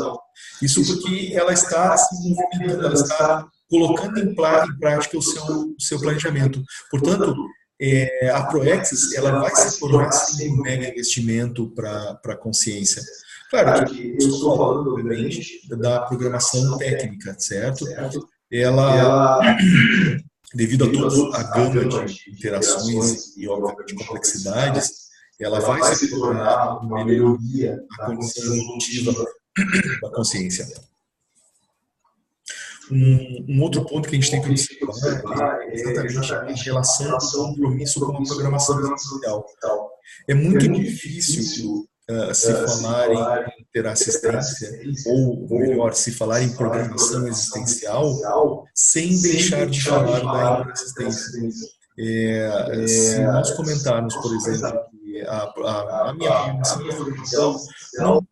Isso porque ela está se movimentando, ela está colocando em prática o seu planejamento. Portanto, a Proexis, ela vai se tornar sim um mega investimento para a consciência. Claro que eu estou falando, obviamente, da programação técnica, certo? Ela, devido a toda a gama de interações e, obviamente, complexidades, ela vai se tornar uma melhoria da condição evolutiva da consciência. Um outro ponto que a gente tem que observar é exatamente a relação do compromisso com a programação existencial. É muito difícil se falar em interassistência, ou melhor, se falar em programação existencial, sem deixar de falar da interassistência. Se nós comentarmos, por exemplo, que a minha programação existencial não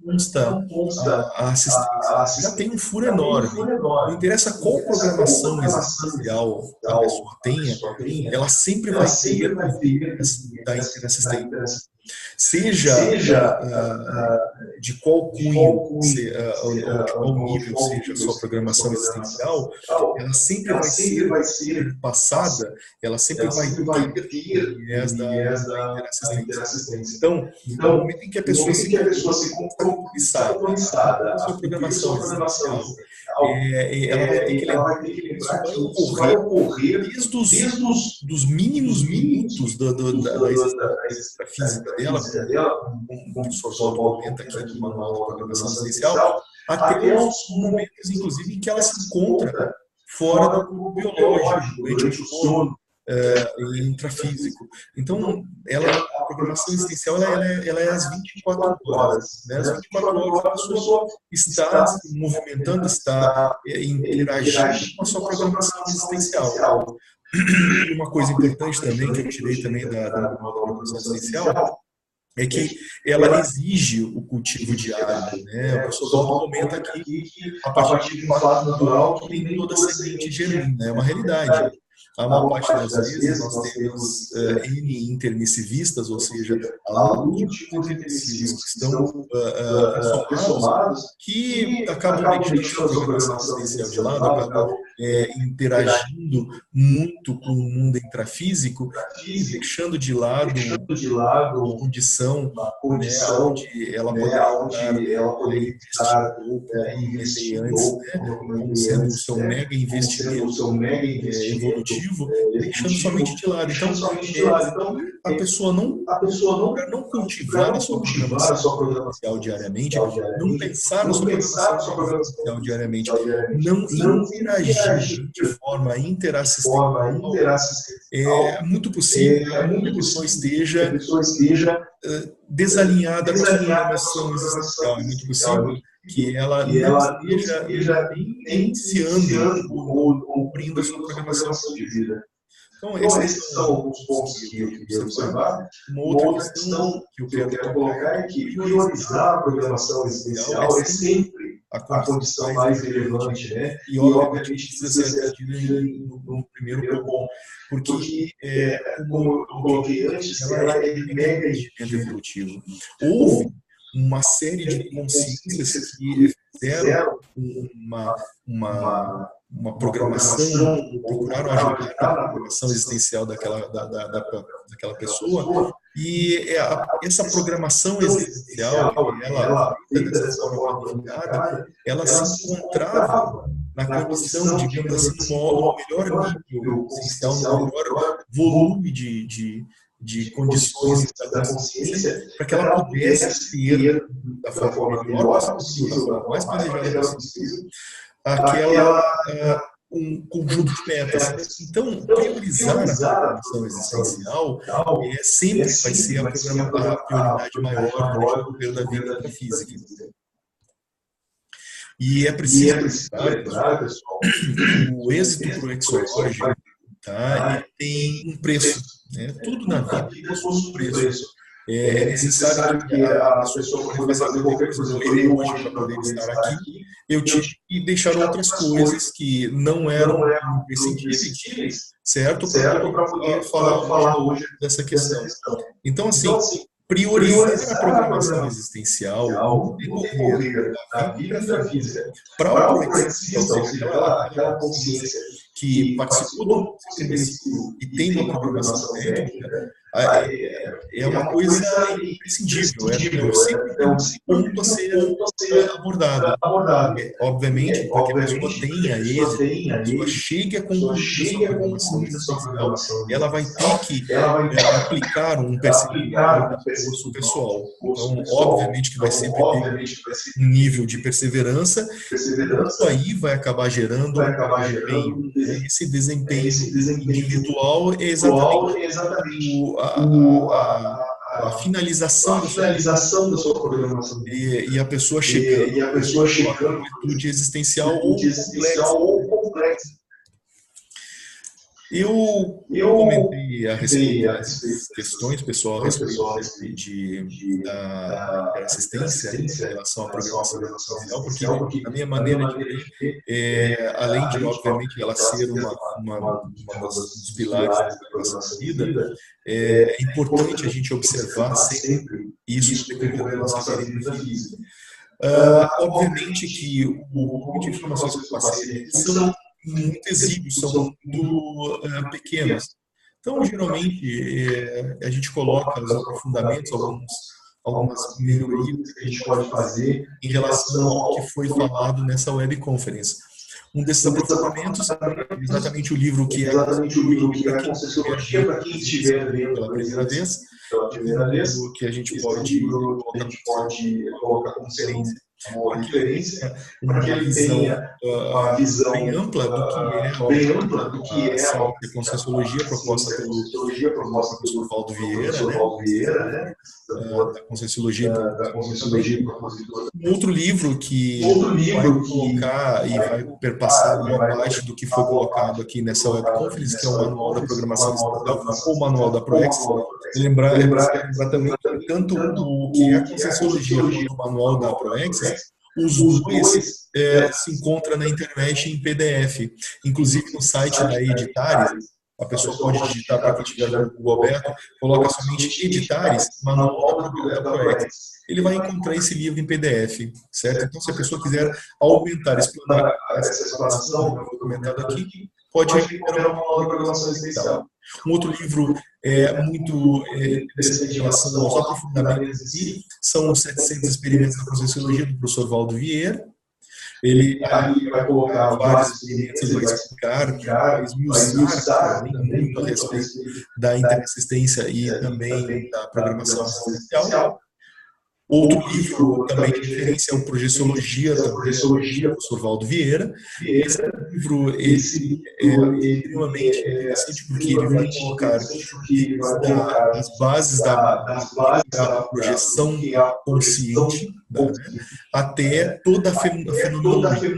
consta a assistência, já tem um furo enorme. Não interessa qual programação existencial a pessoa tenha, ela sempre vai ter da interassistência. Seja de qual cunho ou de qual nível seja a sua programação existencial, ela sempre vai ser passada, ela sempre vai ter viés da interassistência. Então, no momento em que a pessoa se compromissada com a sua programação existencial, ela vai ter que lembrar que isso vai ocorrer desde os mínimos minutos da existência física dela, como o professor Paulo comenta aqui no manual de programação existencial, até os momentos, inclusive, em que ela se encontra fora do corpo biológico, durante o sono intrafísico. Então, a programação existencial ela é às 24 horas. Né? Às 24 horas a pessoa está se movimentando, está interagindo com a sua programação existencial. E uma coisa importante também, que eu tirei também da programação existencial, é que ela exige o cultivo diário, né? O professor Paulo comenta aqui que, a partir de um fato natural, tem toda a semente germina, é uma realidade. A maior parte das vezes nós temos N intermissivistas, ou seja, alunos intermissivos que estão somados, que acabam deixando a programação existencial de lado, acabam interagindo muito com o mundo intrafísico e deixando de lado a condição, né, onde ela poderia estar investir antes, né, como sendo o seu mega investimento evolutivo, deixando somente de lado. Então, a pessoa não cultivar a sua programação existencial diariamente, não pensar na sua programação existencial diariamente, não interagir de forma interassistencial, é muito possível que a pessoa esteja desalinhada com a sua programação existencial. É muito possível que ela não esteja iniciando ou cumprindo a sua programação de vida. Então, esses são alguns pontos que eu queria observar. Uma outra questão que eu quero colocar é que priorizar a programação existencial é sempre a condição mais relevante, né? E obviamente precisa ser atendida no primeiro ponto, porque, como eu coloquei antes, ela é mega evolutivo. Houve uma série de consciências que fizeram uma programação, procuraram ajudar na programação existencial daquela pessoa, e essa programação existencial, ela feita dessa forma planificada, ela se encontrava na condição, digamos assim, no melhor nível existencial, no melhor volume de condições da consciência, para que ela pudesse ter, da forma melhor possível, da forma mais planejada possível, um conjunto de metas. Então, priorizar a programação existencial sempre vai ser a prioridade maior durante o governo da vida da física. E é preciso lembrar, pessoal, o êxito proexológico, tá, ele tem um preço, né? Tudo na vida possui um preço. É necessário que a pessoa, para fazer qualquer coisa, eu hoje, para poder estar aqui, eu tive que deixar outras coisas que não eram imprescindíveis, certo? Para poder falar hoje dessa questão. Então, assim, priorizar a programação existencial no decorrer da vida da física para o proexista, ou seja, aquela consciência que participou do processo e tem uma programação técnica, é uma coisa imprescindível, sempre um ponto a ser abordado. Obviamente, para que a pessoa tenha êxito, a pessoa chegue a concluir a sua programação existencial, ela vai ter que aplicar um percurso pessoal. Então, obviamente que vai sempre ter um nível de perseverança, isso aí vai acabar gerando desempenho. Esse desempenho individual é exatamente a finalização da sua programação. E a pessoa chegando à amplitude existencial ou complexa. Eu comentei a respeito das questões, pessoal, a respeito da interassistência em relação à programação existencial, porque a minha maneira de ver, além de, obviamente, ela ser uma dos pilares da programação da vida, é importante a gente observar sempre isso no decorrer da nossa vida física. Obviamente que o volume de informações que eu passei são muito exíguos, são muito pequenos. Então, geralmente, a gente coloca os aprofundamentos, algumas melhorias que a gente pode fazer em relação ao que foi falado nessa webconference. Um desses aprofundamentos é exatamente o livro que é a Conscienciologia para quem estiver vendo pela primeira vez, que a gente pode colocar como referência. Para que ele tenha uma visão bem ampla do que é a Conscienciologia proposta pelo professor Valdo Vieira, né? Da Conscienciologia. Um outro livro que vai colocar e vai perpassar uma parte do que foi colocado aqui nessa webconference, que é o Manual da Programação Existencial, ou o Manual da Proex. Lembrar também que tanto o que é a Conscienciologia quanto o Manual da Proex, os dois se encontram na internet em PDF. Inclusive no site da Editares, a pessoa pode digitar, para quem estiver no Google aberto, coloca somente Editares, Manual da Proex. Ele vai encontrar esse livro em PDF, certo? Então, se a pessoa quiser aumentar, explorar essa explanação que foi comentada aqui, pode recuperar uma aula de programação existencial. Um outro livro muito interessante em relação aos aprofundamentos em si são os 700 experimentos da Conscienciologia, do professor Valdo Vieira. Ele vai colocar vários experimentos, ele vai explicar, vai esmiuçar muito a respeito da interassistência e também da programação existencial. Outro livro também de referência é o Projeciologia, do professor Valdo Vieira. Esse livro é extremamente interessante porque ele vai colocar as bases da projeção consciente, né, até toda a fenomenologia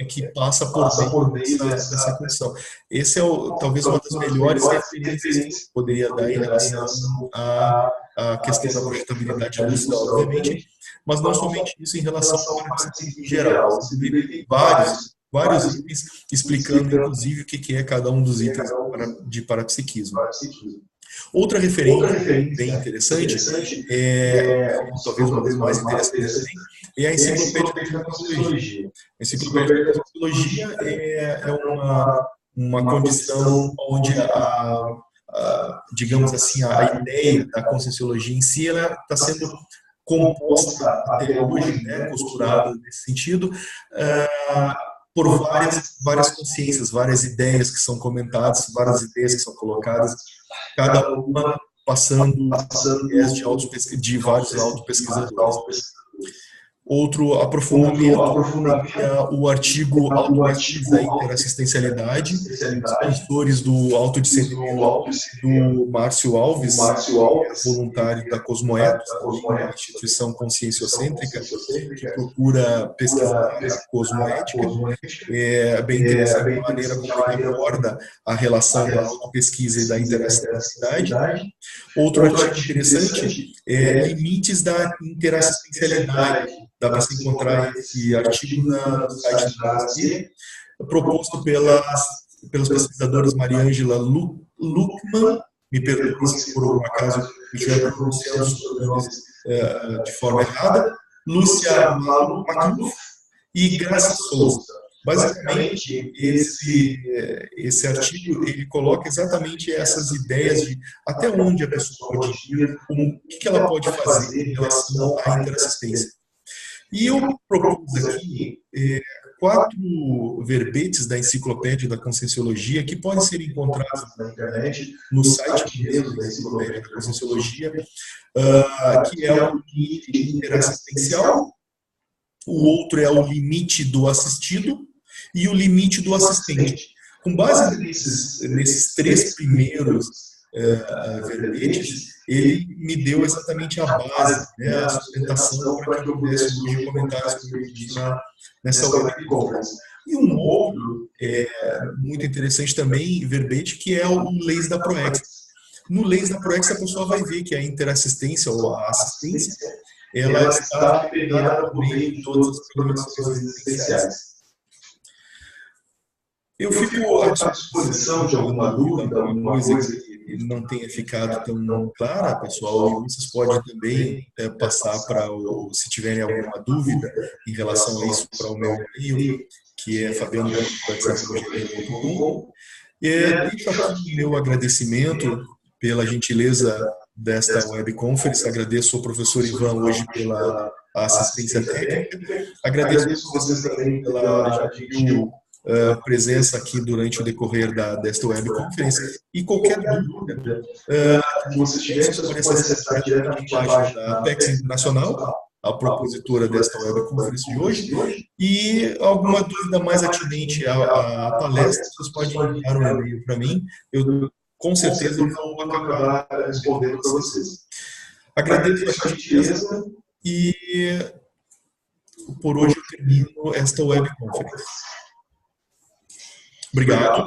que passa por meio dessa condição. Esse é talvez uma das melhores referências que eu poderia dar em relação a a questão da projetabilidade lúcida, obviamente, mas não somente isso em relação à parapsiquismo em geral. Tem vários itens explicando, inclusive, o que é cada um dos itens de parapsiquismo. Outra referência bem interessante, talvez uma das mais interessantes também, é a Enciclopédia da Conscienciologia. A Enciclopédia da Conscienciologia é uma condição onde digamos assim, a ideia da Conscienciologia em si, ela está sendo composta até hoje, né, costurada nesse sentido, por várias consciências, várias ideias que são comentadas, várias ideias que são colocadas, cada uma passando de vários autopesquisadores. Outro aprofundamento é o artigo Autopesquisa e Interassistencialidade, autores do autodiscernimento do Márcio Alves, voluntário da Cosmoethos, uma instituição conscienciocêntrica que procura pesquisar a cosmoética. É bem interessante a maneira como ele aborda a relação da autopesquisa e da interassistencialidade. Outro artigo interessante é Limites da Interassistencialidade. Dá para se encontrar esse artigo no site da ASC, proposto pelos pesquisadores Mariângela Luckmann, me perdoe se por algum acaso eu estiver pronunciando os nomes de forma errada, Lúcia Macluf e Graça Souza. Basicamente, esse artigo ele coloca exatamente essas ideias de até onde a pessoa pode ir, o que ela pode fazer em relação à interassistência. E eu propus aqui 4 verbetes da Enciclopédia da Conscienciologia que podem ser encontrados na internet, no site mesmo da Enciclopédia da Conscienciologia, que é o limite interassistencial, o outro é o limite do assistido e o limite do assistente. Com base nesses 3 primeiros verbetes, ele me deu exatamente a base, né, a sustentação para que eu pudesse hoje comentar as coisas que disse nessa web conference. E um outro muito interessante também, verbete, que é o Leis da Proex. No Leis da Proex, a pessoa vai ver que a interassistência ou a assistência ela está pegada por meio de todas as programações existenciais. Eu fico à disposição de alguma dúvida, alguma coisa que não tenha ficado tão clara, pessoal, e vocês podem também passar para, se tiverem alguma dúvida em relação a isso, para o meu e-mail, que é fabiano.com. Deixo aqui o meu agradecimento pela gentileza desta web conference, agradeço ao professor Ivan hoje pela assistência técnica, agradeço a vocês também pela gentil presença aqui durante o decorrer desta web conference, e qualquer dúvida que vocês tiverem, vocês podem acessar diretamente a página da Apex Internacional, a propositora desta web conference de hoje, e alguma dúvida mais atinente à palestra, vocês podem enviar um e-mail para mim, eu com certeza vou acabar respondendo para vocês. Agradeço a gentileza e por hoje eu termino esta web conference. Obrigado.